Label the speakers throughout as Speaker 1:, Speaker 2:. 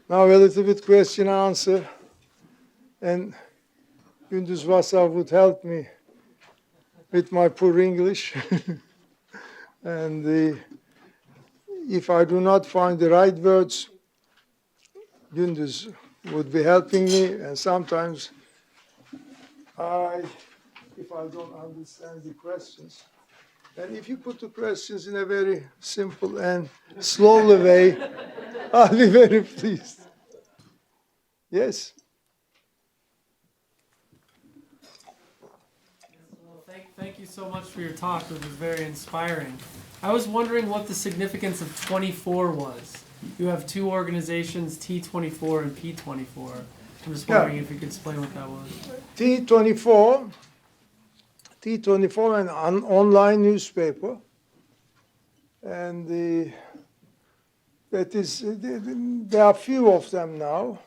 Speaker 1: Now a little bit question answer, and Gündüz Vassar would help me with my poor English. And if I do not find the right words, Gündüz would be helping me, and sometimes if I don't understand the questions, and if you put the questions in a very simple and slowly way, I'll be very pleased. Yes?
Speaker 2: Well, thank you so much for your talk. It was very inspiring. I was wondering what the significance of 24 was. You have two organizations, T24 and P24. I'm just wondering if you could explain what that was.
Speaker 1: T24 an online newspaper, and there are few of them now.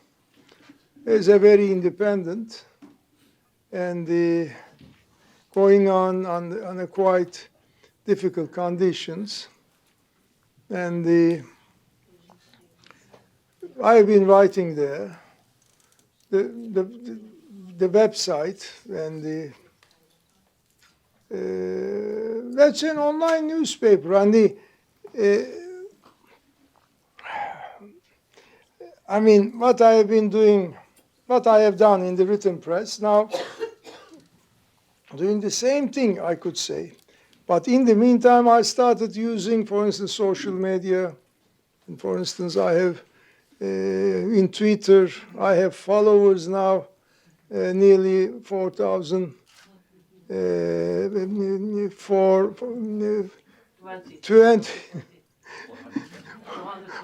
Speaker 1: It's a very independent and going on a quite difficult conditions, and I've been writing there. The website and that's an online newspaper, and I mean, what I have been doing, what I have done in the written press, now doing the same thing, I could say. But in the meantime, I started using, for instance, social media. And for instance, I have in Twitter, I have followers now, nearly 4,000.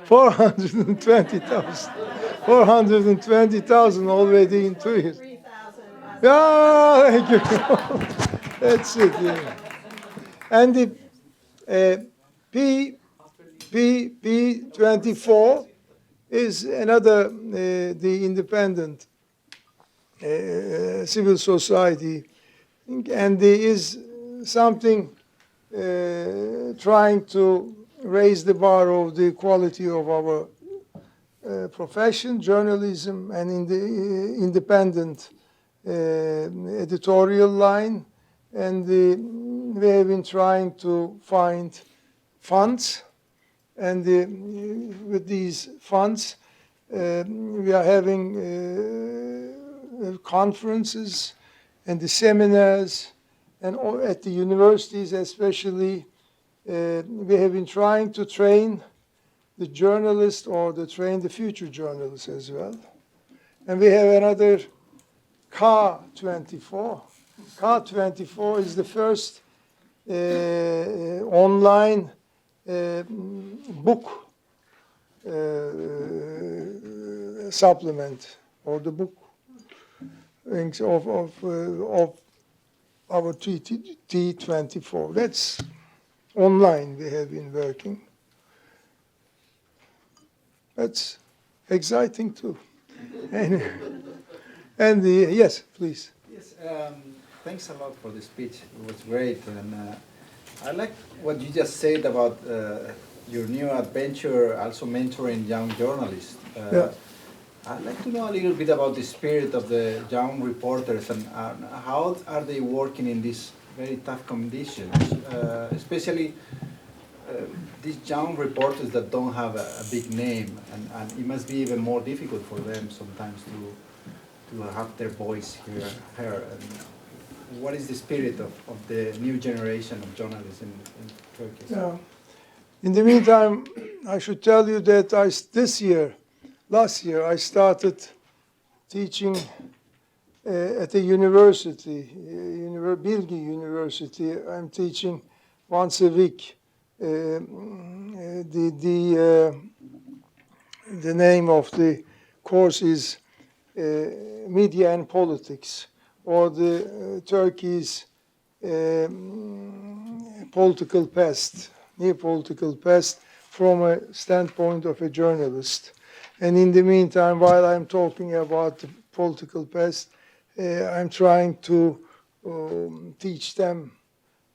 Speaker 1: 420,000 already in 2 years. Yeah, thank you. That's it. Yeah. And the P24 is another the independent civil society, and there is something trying to raise the bar of the quality of our profession, journalism, and in the independent editorial line. And we have been trying to find funds, and with these funds, we are having conferences and the seminars, and at the universities especially, we have been trying to train the journalists or to train the future journalists as well. And we have another K24. K24 is the first online book supplement, or the book of our T24. That's online we have been working. That's exciting too. And yes, please.
Speaker 3: Yes, thanks a lot for the speech. It was great, and I like what you just said about your new adventure, also mentoring young journalists.
Speaker 1: Yeah.
Speaker 3: I'd like to know a little bit about the spirit of the young reporters, and how are they working in these very tough conditions, especially these young reporters that don't have a big name, and it must be even more difficult for them sometimes to have their voice heard. And what is the spirit of the new generation of journalists in Turkey?
Speaker 1: Yeah. In the meantime, I should tell you that last year, I started teaching at a university, Bilgi University. I'm teaching once a week. The name of the course is Media and Politics, or the Turkey's political past, new political past, from a standpoint of a journalist. And in the meantime, while I'm talking about the political past, I'm trying to teach them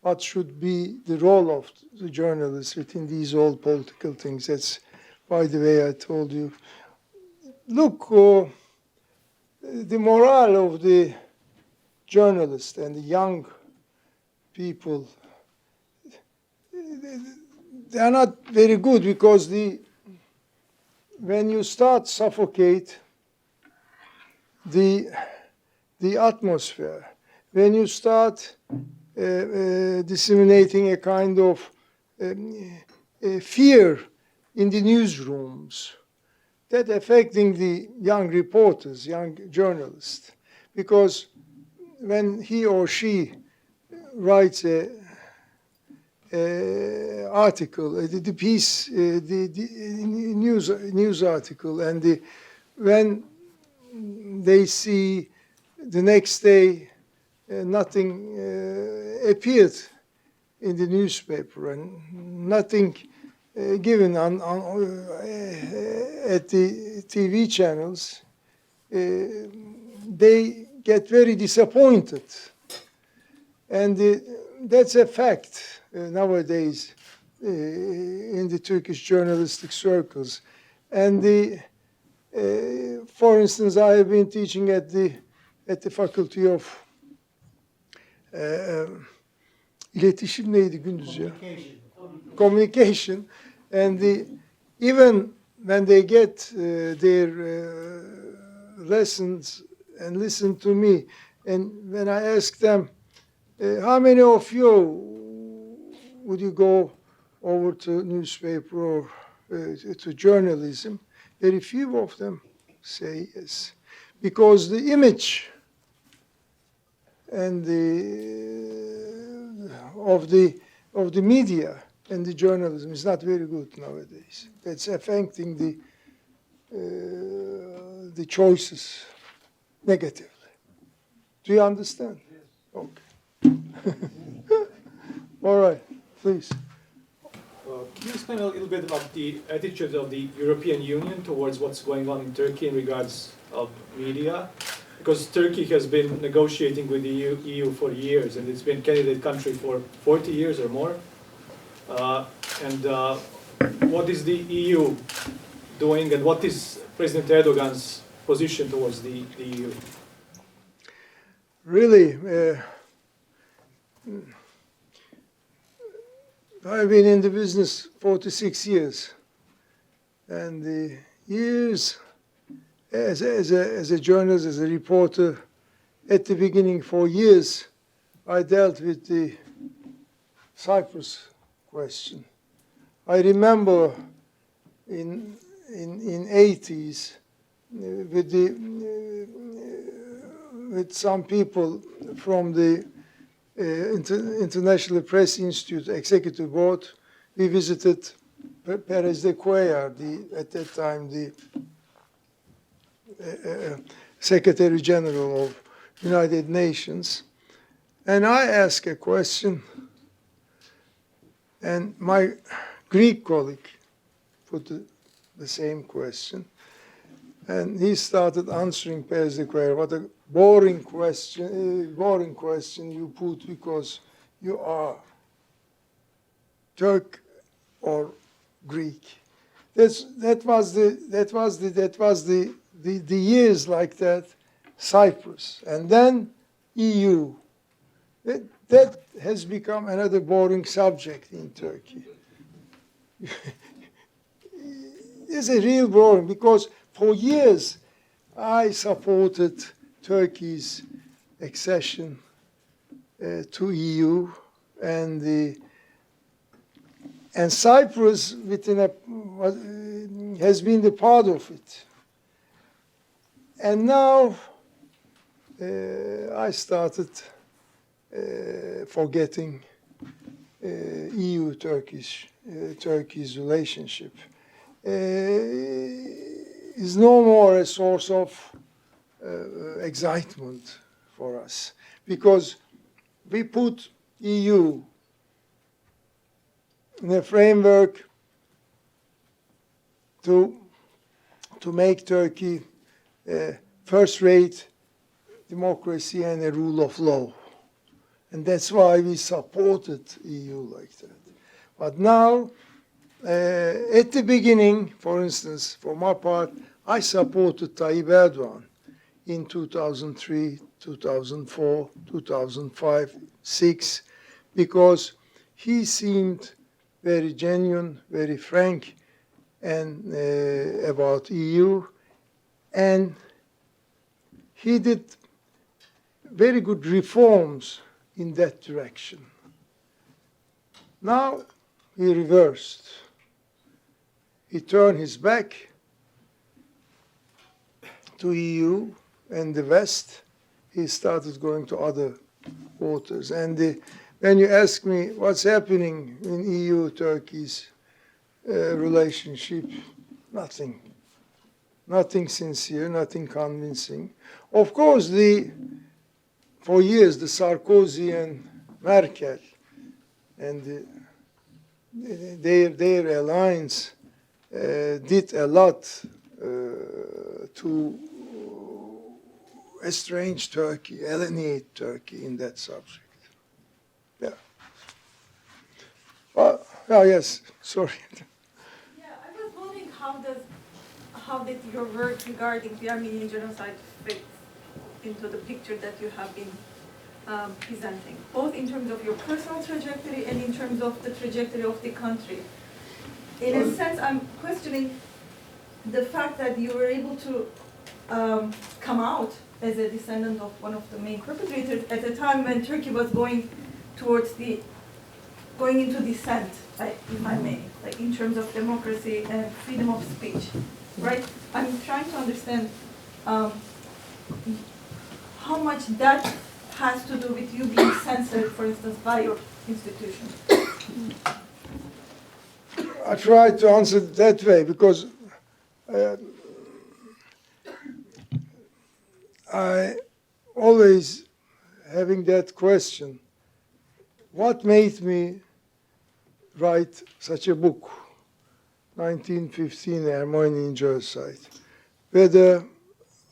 Speaker 1: what should be the role of the journalists within these old political things. That's, by the way, I told you, look, the morale of the journalists and the young people, they are not very good because when you start suffocate the atmosphere, when you start disseminating a kind of fear in the newsrooms, that affecting the young reporters, young journalists, because when he or she writes a article, the piece, the news article, and when they see the next day nothing appeared in the newspaper and nothing given at the TV channels, they get very disappointed. And that's a fact nowadays in the Turkish journalistic circles. And for instance, I have been teaching at the Faculty of İletişim neydi gündüz ya? Communication. And even when they get their lessons and listen to me, and when I ask them, how many of you would you go over to newspaper or to journalism? Very few of them say yes, because the image and of the media and the journalism is not very good nowadays. It's affecting the choices negatively. Do you understand? Yes. Okay. All right, please.
Speaker 4: Can you explain a little bit about the attitude of the European Union towards what's going on in Turkey in regards of media? Because Turkey has been negotiating with the EU for years, and it's been candidate country for 40 years or more. What is the EU doing, and what is President Erdogan's position towards the EU?
Speaker 1: Really, I've been in the business 46 years, and the years as a journalist, as a reporter, at the beginning for years, I dealt with the Cyprus question. I remember in 80s with some people from the International Press Institute Executive Board, we visited Perez de Cuellar, at that time the Secretary General of United Nations, and I asked a question, and my Greek colleague put the same question, and he started answering Perez de Cuellar. What a boring question you put, because you are Turk or Greek. That was the years like that. Cyprus, and then EU. That has become another boring subject in Turkey. It's a real boring, because for years I supported Turkey's accession to EU, and Cyprus has been the part of it. And now I started forgetting EU-Turkish Turkey's relationship. Is no more a source of excitement for us, because we put EU in a framework to make Turkey first-rate democracy and a rule of law. And that's why we supported EU like that. But now, at the beginning, for instance, for my part, I supported Tayyip Erdogan in 2003, 2004, 2005, 6, because he seemed very genuine, very frank, and about EU, and he did very good reforms in that direction. Now he reversed. He turned his back to EU and the West. He started going to other waters. And when you ask me what's happening in EU-Turkey's relationship, nothing. Nothing sincere, nothing convincing. Of course, for years, the Sarkozy and Merkel and their alliance did a lot to estrange Turkey, alienate Turkey in that subject. Yeah. Oh, yes, sorry.
Speaker 5: Yeah, I was wondering how did your work regarding the Armenian genocide fit into the picture that you have been presenting, both in terms of your personal trajectory and in terms of the trajectory of the country. In a sense, I'm questioning the fact that you were able to come out as a descendant of one of the main perpetrators at a time when Turkey was going into descent, if I may, like in terms of democracy and freedom of speech, right? I'm trying to understand how much that has to do with you being censored, for instance, by your institution.
Speaker 1: I try to answer it that way because I always having that question, what made me write such a book, 1915 Armenian Genocide? Whether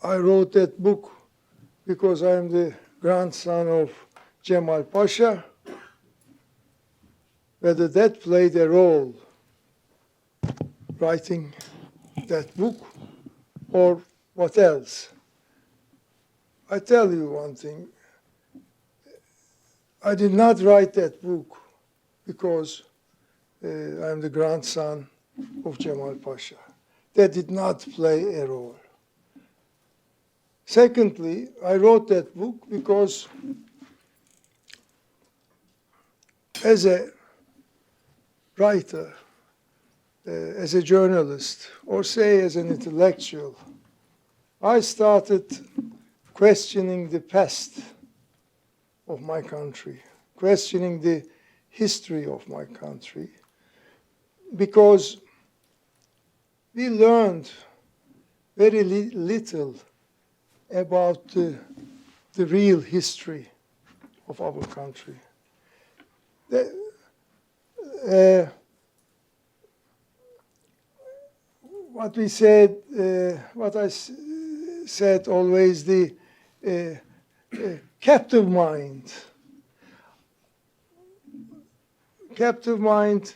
Speaker 1: I wrote that book because I am the grandson of Cemal Pasha, whether that played a role writing that book or what else. I tell you one thing, I did not write that book because I'm the grandson of Cemal Pasha. That did not play a role. Secondly, I wrote that book because as a writer, as a journalist, or say as an intellectual, I started questioning the past of my country, questioning the history of my country, because we learned very little about the real history of our country. What we said, what I said always, the captive mind. Captive mind,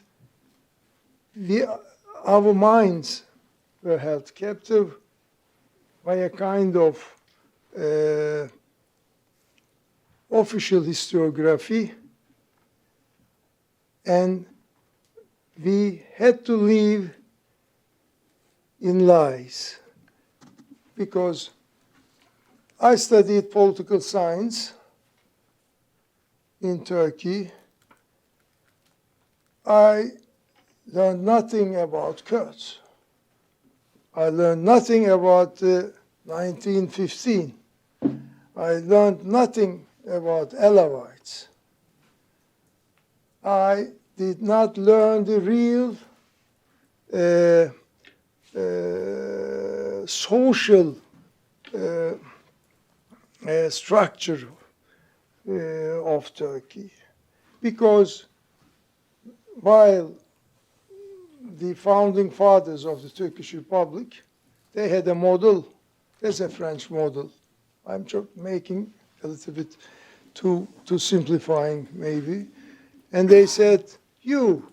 Speaker 1: our minds were held captive by a kind of official historiography, and we had to live in lies. Because I studied political science in Turkey. I learned nothing about Kurds. I learned nothing about 1915. I learned nothing about Alawites. I did not learn the real social structure of Turkey, because while the founding fathers of the Turkish Republic, they had a model, there's a French model. I'm making a little bit too simplifying maybe. And they said, you,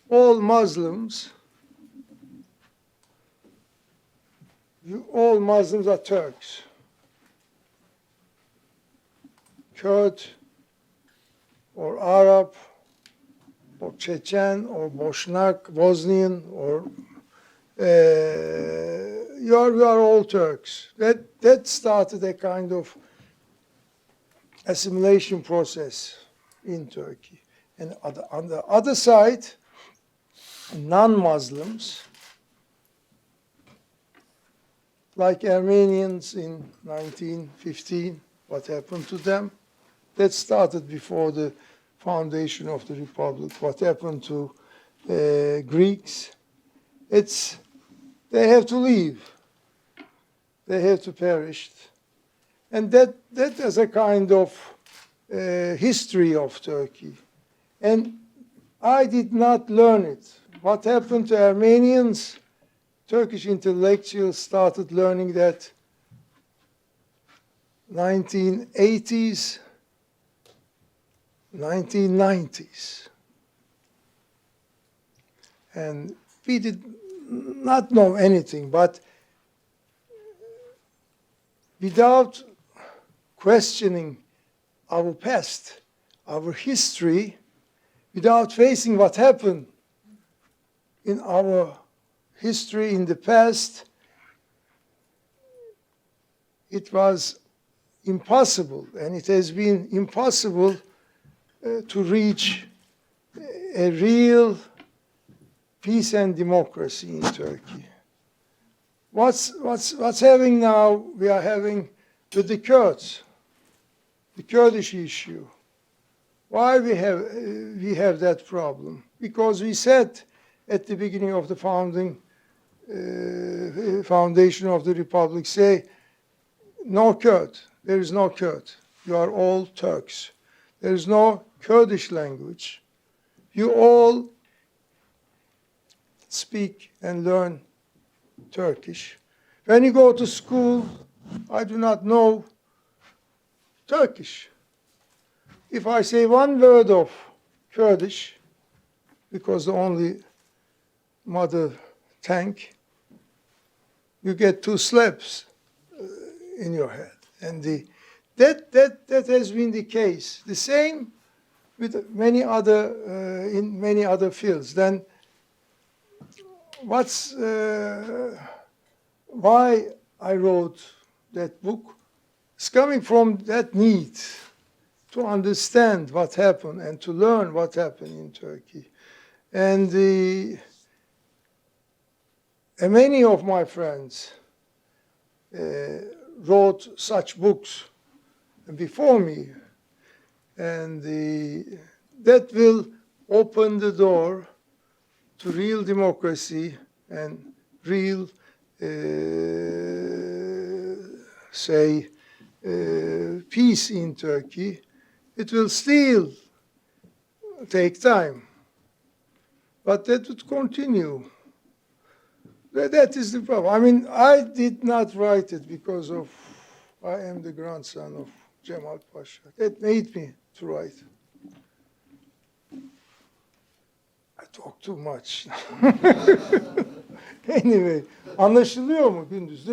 Speaker 1: all Muslims, all Muslims are Turks. Kurd or Arab or Chechen or Boshnak, Bosnian, or you are all Turks. That started a kind of assimilation process in Turkey. And on the other side, non-Muslims, like Armenians in 1915, what happened to them? That started before the foundation of the Republic. What happened to Greeks? They have to leave. They have to perish. And that is a kind of history of Turkey. And I did not learn it. What happened to Armenians? Turkish intellectuals started learning that 1980s, 1990s. And we did not know anything, but without questioning our past, our history, without facing what happened in our history in the past, it was impossible, and it has been impossible to reach a real peace and democracy in Turkey. What's having now? We are having with the Kurds, the Kurdish issue. Why we have that problem? Because we said at the beginning of the foundation of the Republic, say, no Kurd. There is no Kurd. You are all Turks. There is no Kurdish language. You all speak and learn Turkish. When you go to school, I do not know Turkish. If I say one word of Kurdish, because the only mother tongue, you get 2 slaps in your head. And that has been the case. The same with many other in many other fields. Then why I wrote that book? It's coming from that need to understand what happened and to learn what happened in Turkey. And many of my friends wrote such books before me, and that will open the door to real democracy and real, peace in Turkey. It will still take time, but that would continue. That is the problem. I mean, I did not write it because I am the grandson of Cemal Pasha. That made me to write. I talk too much. Anyway, anlaşılıyor mu Gündüz?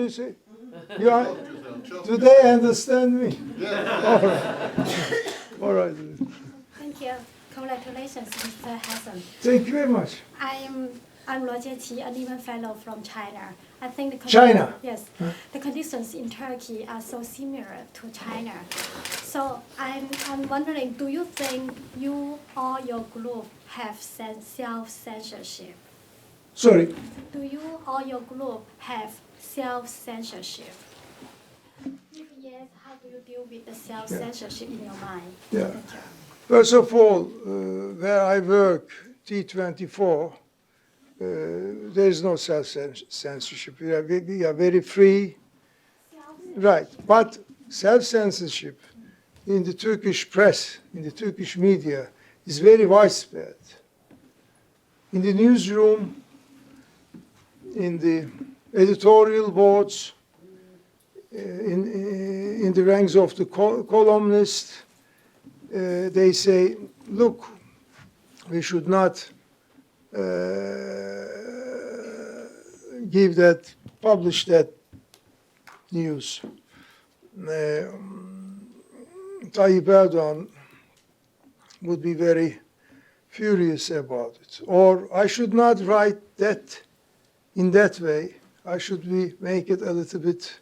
Speaker 1: Do they understand me? All right. All right.
Speaker 6: Thank you. Congratulations, Mr. Hasan.
Speaker 1: Thank you very much.
Speaker 6: I'm Roger Qi, a Nieman Fellow from China. I think
Speaker 1: China?
Speaker 6: Yes. The conditions in Turkey are so similar to China. So I'm wondering, do you think you or your group have self-censorship?
Speaker 1: Sorry.
Speaker 6: Do you or your group have self-censorship? If yes, how do you deal with the self-censorship in your mind?
Speaker 1: Yeah.
Speaker 6: Thank you.
Speaker 1: First of all, where I work, T24, there is no self-censorship. We are very free. Right. But self-censorship in the Turkish press, in the Turkish media, is very widespread. In the newsroom, in the editorial boards, in the ranks of the columnists, they say, look, we should not publish that news. Tayyip Erdogan would be very furious about it. Or I should not write that in that way. I should make it a little bit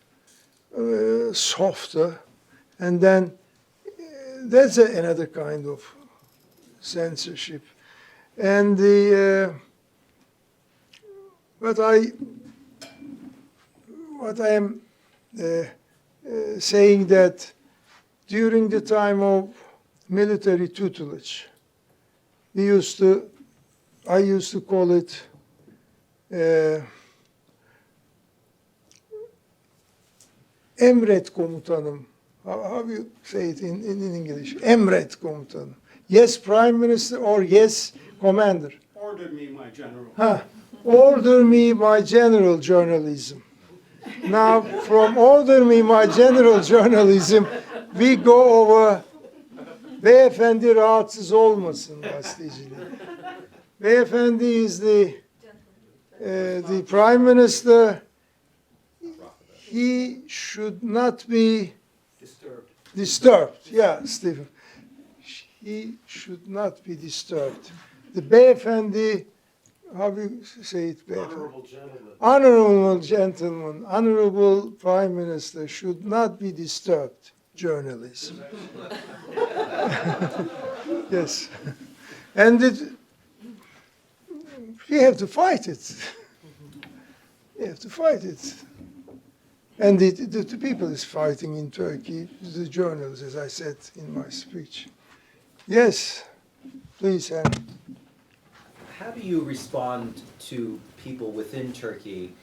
Speaker 1: softer. And then that's another kind of censorship. And what I am saying that during the time of military tutelage, I used to call it Emret komutanım. How do you say it in English? Emret komutanım. Yes, Prime Minister, or yes, Commander.
Speaker 7: Order me, my general.
Speaker 1: Order me, my general journalism. Now, from order me, my general journalism, we go over Beyefendi rahatsız olmasın gazeteciliği. Beyefendi is the Prime Minister. He should not be disturbed. Yeah, Stephen. He should not be disturbed. The Beyefendi, how do you say it?
Speaker 7: Honorable gentleman.
Speaker 1: Honorable gentleman, honorable Prime Minister should not be disturbed. Journalism. Yes. And you have to fight it. You have to fight it. And the people is fighting in Turkey, the journalists, as I said in my speech. Yes, please, Anne.
Speaker 8: How do you respond to people within Turkey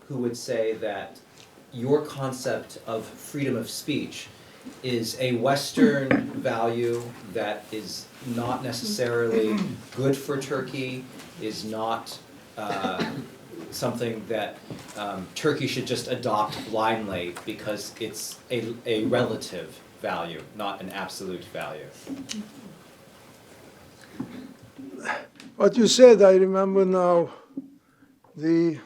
Speaker 8: who would say that your concept of freedom of speech is a Western value that is not necessarily good for Turkey, is not something that Turkey should just adopt blindly because it's a relative value, not an absolute value?
Speaker 1: What you said, I remember now, the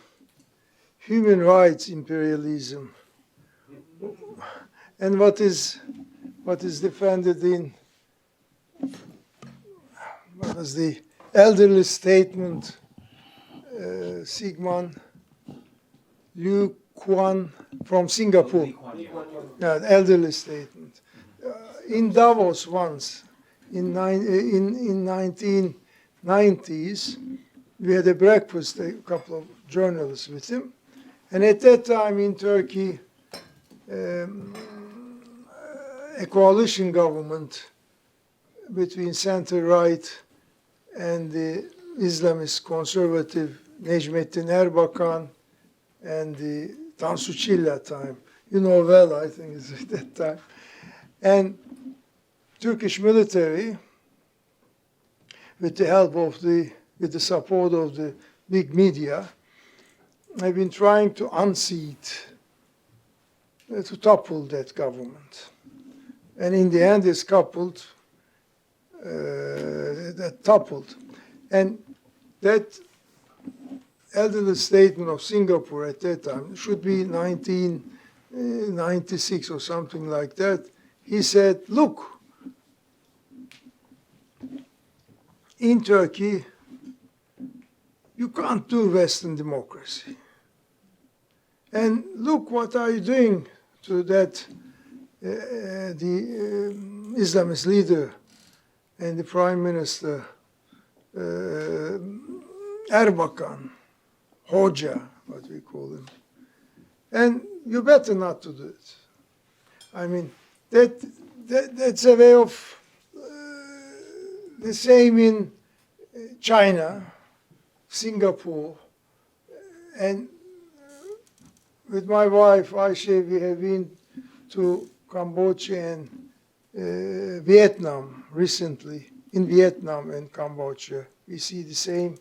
Speaker 1: human rights imperialism, and what is defended in what was the elderly statement, Sigmund Liu Kuan from Singapore. Yeah, the elderly statement. In Davos once, in 1990s, we had a breakfast, a couple of journalists with him. And at that time in Turkey, a coalition government between center-right and the Islamist conservative Necmettin Erbakan and the Tansu Çiller time. You know well, I think, it's at that time. And Turkish military, with the help of with the support of the big media, have been trying to unseat, to topple that government. And in the end, it's toppled. And that elderly statement of Singapore at that time, should be 1996 or something like that. He said, look, in Turkey, you can't do Western democracy. And look what are you doing to that, the Islamist leader and the Prime Minister, Erbakan, Hoca, what we call him. And you better not to do it. I mean, that's a way of the same in China, Singapore, and with my wife Aisha, we have been to Cambodia and Vietnam recently. In Vietnam and Cambodia, we see the same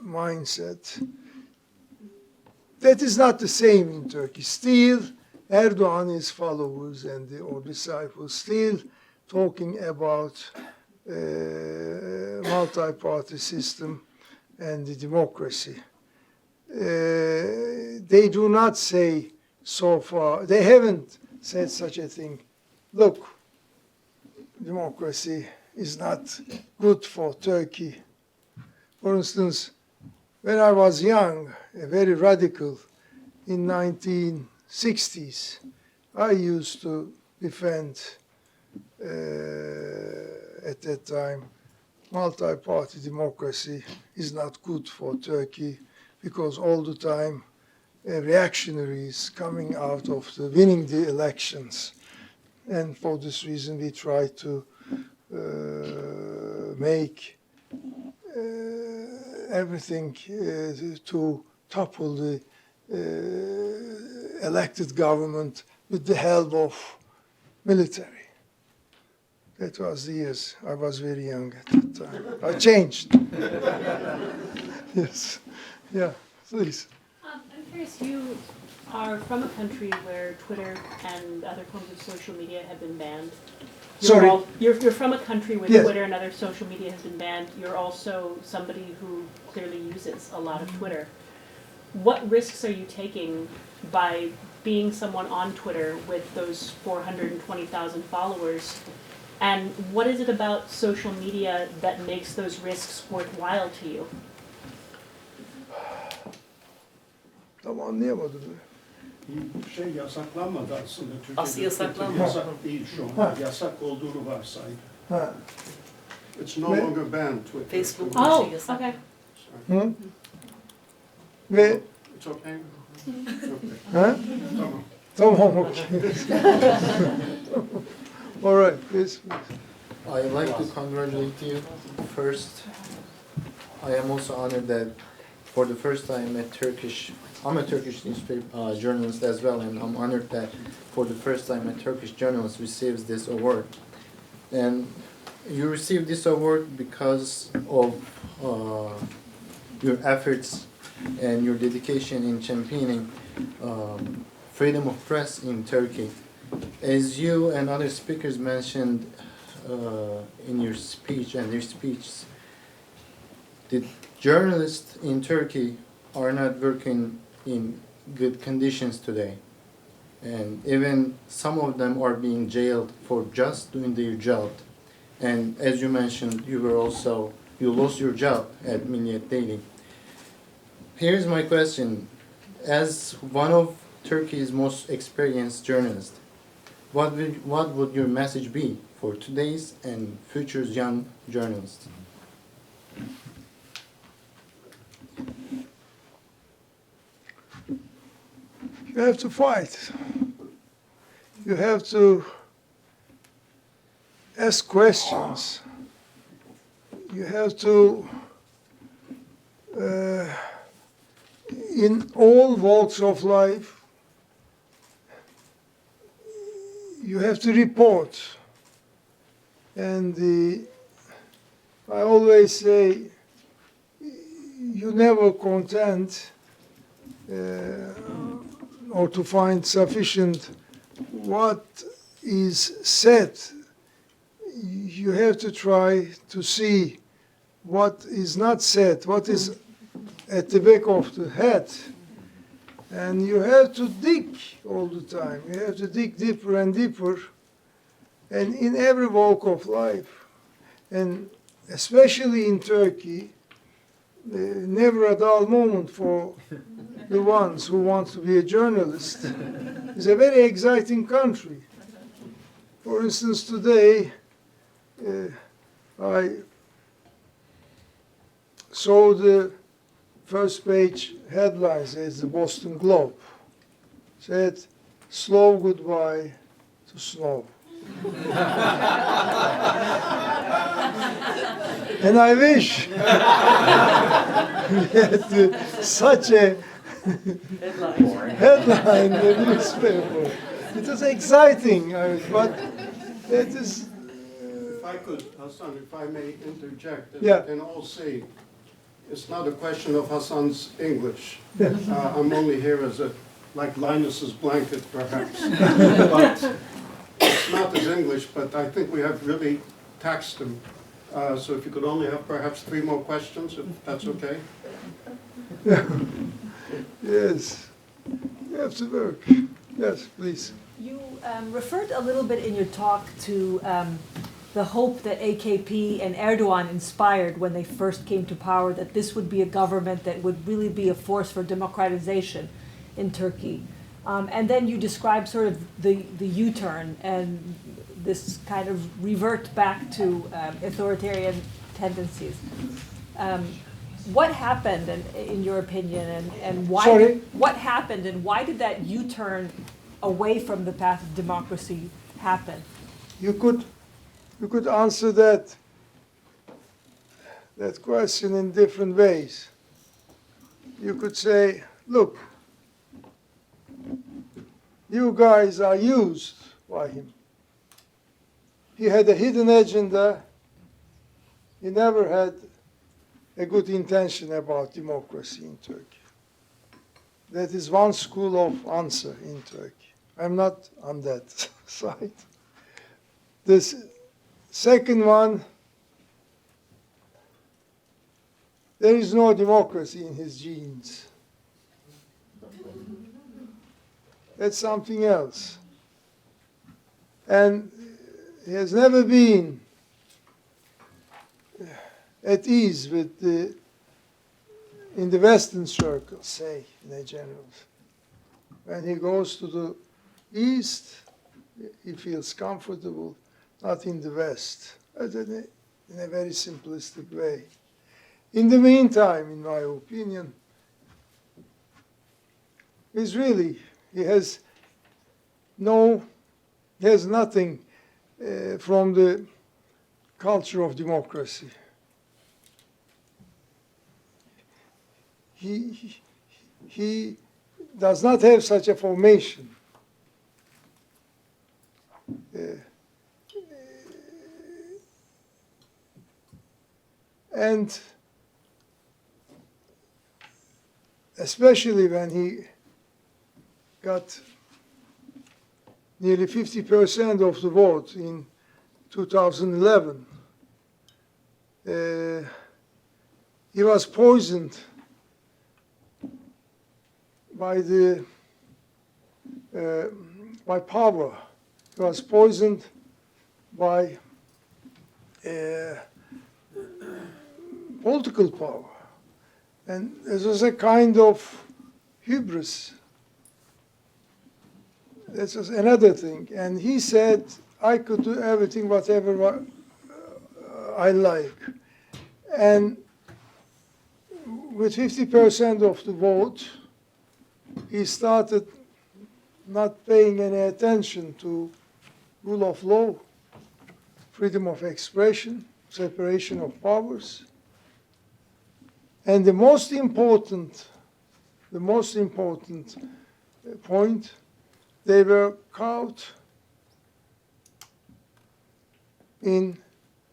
Speaker 1: mindset. That is not the same in Turkey. Still, Erdogan, his followers and or disciples, still talking about multi-party system and the democracy. They do not say so far. They haven't said such a thing. Look, democracy is not good for Turkey. For instance, when I was young, very radical, in 1960s, I used to defend, at that time, multi-party democracy is not good for Turkey because all the time reactionaries coming out of the winning the elections. And for this reason, we try to make everything to topple the elected government with the help of military. That was the years. I was very young at that time. I changed. Yes. Yeah, please.
Speaker 9: I'm curious, you are from a country where Twitter and other forms of social media have been banned.
Speaker 1: Sorry?
Speaker 9: You're from a country where
Speaker 1: Yes.
Speaker 9: Twitter and other social media has been banned. You're also somebody who clearly uses a lot of Twitter. What risks are you taking by being someone on Twitter with those 420,000 followers? And what is it about social media that makes those risks worthwhile to you?
Speaker 1: Tam anlayamadım.
Speaker 7: Şey yasaklanmadı aslında Türkiye'de.
Speaker 10: Aslı yasaklanmadı.
Speaker 7: Yasak değil şu an. Yasak olduğunu varsayın.
Speaker 1: Ha.
Speaker 7: It's no longer banned. Twitter.
Speaker 10: Facebook.
Speaker 9: Oh,
Speaker 10: Yes, I-
Speaker 9: okay.
Speaker 1: Hı? Ve
Speaker 7: It's okay. Okay.
Speaker 1: ha?
Speaker 7: Tamam.
Speaker 1: Tamam, okay. All right, please.
Speaker 11: I'd like to congratulate you first. I am also honored that for the first time I'm a Turkish newspaper journalist as well, and I'm honored that for the first time a Turkish journalist receives this award. And you received this award because of your efforts and your dedication in championing freedom of press in Turkey. As you and other speakers mentioned in your speech and their speeches, the journalists in Turkey are not working in good conditions today. And even some of them are being jailed for just doing their job. And as you mentioned, you lost your job at Milliyet Daily. Here's my question. As one of Turkey's most experienced journalists, what would your message be for today's and future's young journalists?
Speaker 1: You have to fight. You have to ask questions. You have to, in all walks of life, you have to report. And I always say, you never content or to find sufficient what is said. You have to try to see what is not said, what is at the back of the head. And you have to dig all the time. You have to dig deeper and deeper. And in every walk of life, and especially in Turkey, never a dull moment for the ones who want to be a journalist. It's a very exciting country. For instance, today I saw the first page headlines as the Boston Globe said, "Slow goodbye to snow." And I wish we had such a headline in the newspaper. It was exciting, but it is.
Speaker 7: If I could, Hasan, if I may interject,
Speaker 1: Yeah.
Speaker 7: and all say, it's not a question of Hasan's English. I'm only here as like Linus's blanket, perhaps. But it's not his English, but I think we have really taxed him. So if you could only have perhaps 3 more questions, if that's okay.
Speaker 1: Yes. have to work. Yes, please.
Speaker 10: You referred a little bit in your talk to the hope that AKP and Erdogan inspired when they first came to power, that this would be a government that would really be a force for democratization in Turkey. And then you described sort of the U-turn and this kind of revert back to authoritarian tendencies. What happened, in your opinion, and why?
Speaker 1: Sorry?
Speaker 10: What happened, and why did that U-turn away from the path of democracy happen?
Speaker 1: You could answer that question in different ways. You could say, look, you guys are used by him. He had a hidden agenda. He never had a good intention about democracy in Turkey. That is one school of answer in Turkey. I'm not on that side. This second one, there is no democracy in his genes. That's something else. And he has never been at ease with in the Western circles, say, in a general. When he goes to the East, he feels comfortable, not in the West, but in a very simplistic way. In the meantime, in my opinion, he has nothing from the culture of democracy. He does not have such a formation. And especially when he got nearly 50% of the vote in 2011, he was poisoned by power. He was poisoned by political power. And this was a kind of hubris. This was another thing. And he said, I could do everything, whatever I like. And with 50% of the vote, he started not paying any attention to rule of law, freedom of expression, separation of powers. And the most important point, they were caught in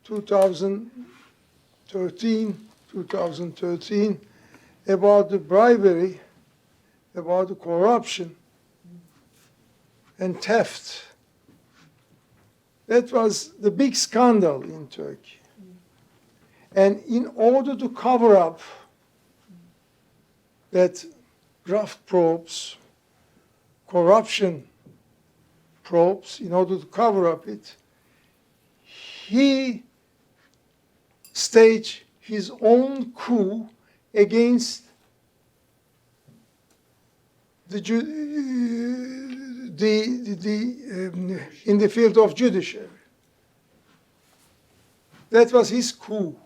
Speaker 1: 2013, about the bribery, about the corruption and theft. That was the big scandal in Turkey. And in order to cover up that graft probes, corruption probes, in order to cover up it, he staged his own coup against in the field of judiciary. That was his coup.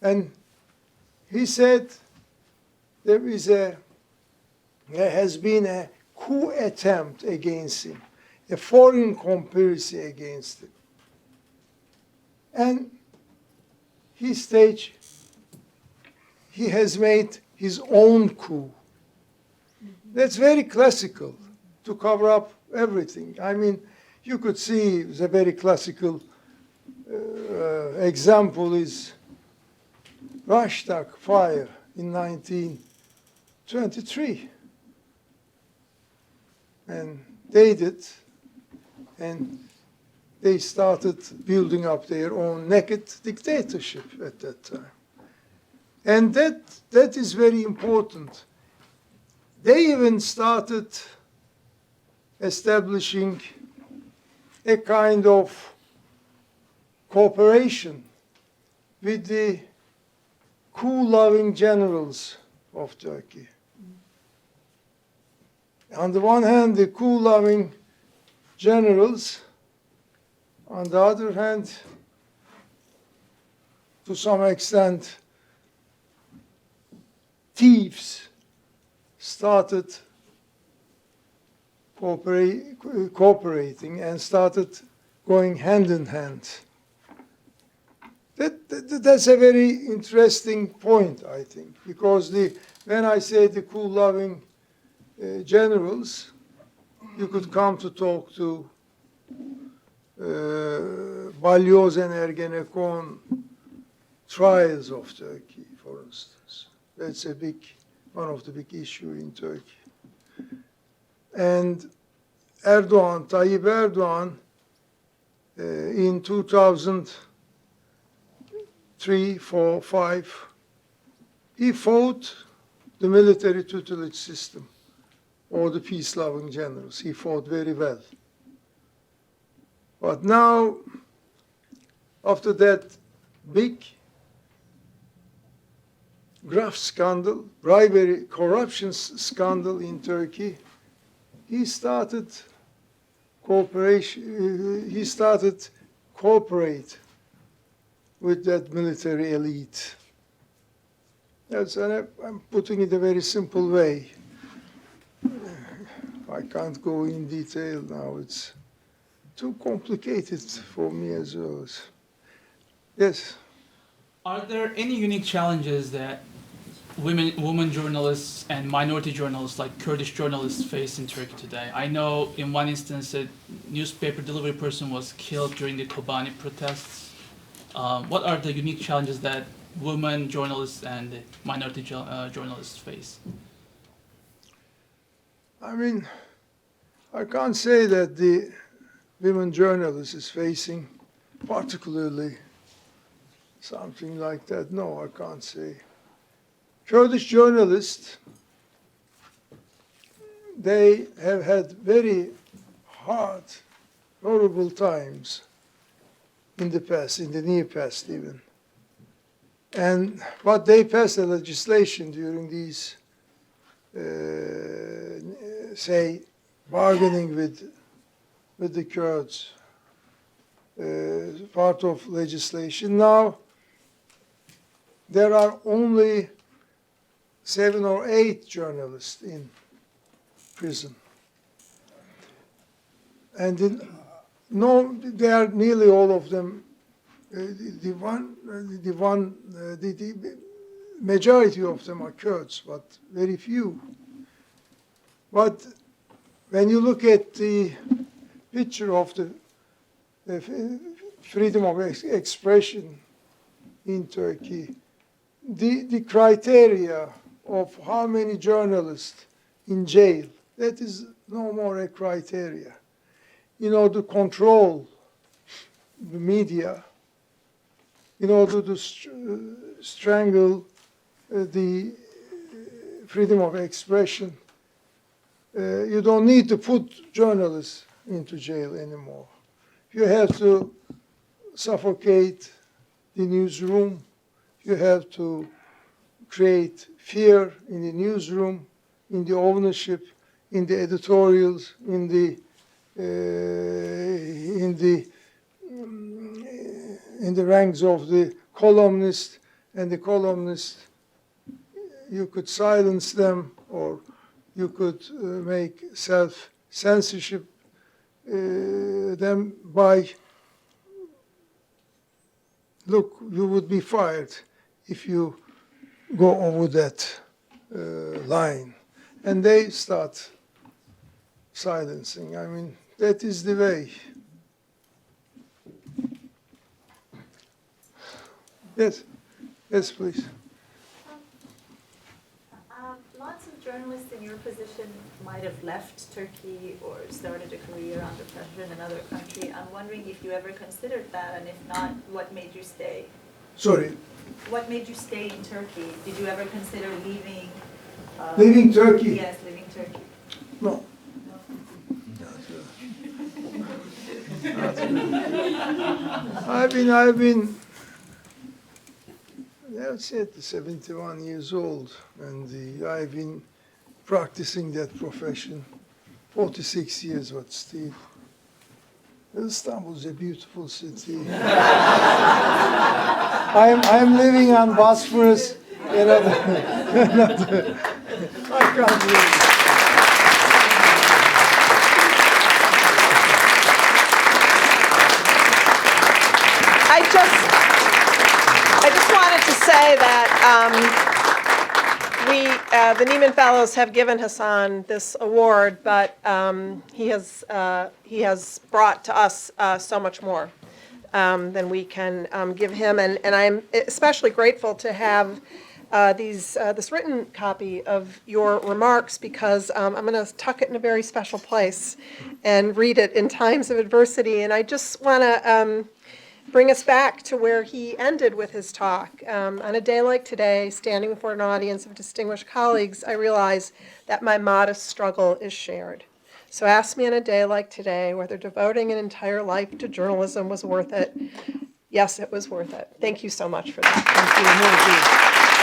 Speaker 1: And he said there has been a coup attempt against him, a foreign conspiracy against him. And he has made his own coup. That's very classical, to cover up everything. I mean, you could see the very classical example is Reichstag fire in 1923. And they did, and they started building up their own naked dictatorship at that time. And that is very important. They even started establishing a kind of cooperation with the coup-loving generals of Turkey. On the one hand, the coup-loving generals, on the other hand, to some extent, thieves started cooperating and started going hand in hand. That's a very interesting point, I think, because when I say the coup-loving generals, you could come to talk to Balyoz and Ergenekon trials of Turkey, for instance. That's one of the big issues in Turkey. And Erdogan, Tayyip Erdogan, in 2003, 4, 5, he fought the military tutelage system or the peace-loving generals. He fought very well. But now, after that big graft scandal, bribery, corruption scandal in Turkey, he started cooperation. He started cooperate with that military elite. I'm putting it a very simple way. I can't go in detail now. It's too complicated for me as well. Yes.
Speaker 12: Are there any unique challenges that women journalists and minority journalists like Kurdish journalists face in Turkey today? I know in one instance a newspaper delivery person was killed during the Kobani protests. What are the unique challenges that women journalists and minority journalists face?
Speaker 1: I mean, I can't say that the women journalist is facing particularly something like that. No, I can't say. Kurdish journalists, they have had very hard, horrible times in the past, in the near past even. But they passed a legislation during these, say, bargaining with the Kurds, part of legislation. Now, there are only 7 or 8 journalists in prison. And they are nearly all of them, the majority of them are Kurds, but very few. But when you look at the picture of the freedom of expression in Turkey, the criteria of how many journalists in jail, that is no more a criteria. In order to control the media, in order to strangle the freedom of expression, you don't need to put journalists into jail anymore. You have to suffocate the newsroom. You have to create fear in the newsroom, in the ownership, in the editorials, in the ranks of the columnists, and the columnists, you could silence them, or you could make self-censorship them by, look, you would be fired if you go over that line. And they start silencing. I mean, that is the way. Yes, yes, please.
Speaker 13: Lots of journalists in your position might have left Turkey or started a career under pressure in another country. I'm wondering if you ever considered that, and if not, what made you stay?
Speaker 1: Sorry?
Speaker 13: What made you stay in Turkey? Did you ever consider leaving?
Speaker 1: Leaving Turkey?
Speaker 13: Yes, leaving
Speaker 1: I've been, let's say, 71 years old, and I've been practicing that profession 46 years, but still. Istanbul is a beautiful city. I'm living on Bosphorus. I can't believe it.
Speaker 14: I just wanted to say that the Nieman Fellows have given Hasan this award, but he has brought to us so much more than we can give him, and I'm especially grateful to have this written copy of your remarks, because I'm going to tuck it in a very special place and read it in times of adversity. And I just want to bring us back to where he ended with his talk. On a day like today, standing before an audience of distinguished colleagues, I realize that my modest struggle is shared. So ask me on a day like today whether devoting an entire life to journalism was worth it. Yes, it was worth it. Thank you so much for that.
Speaker 1: Thank you.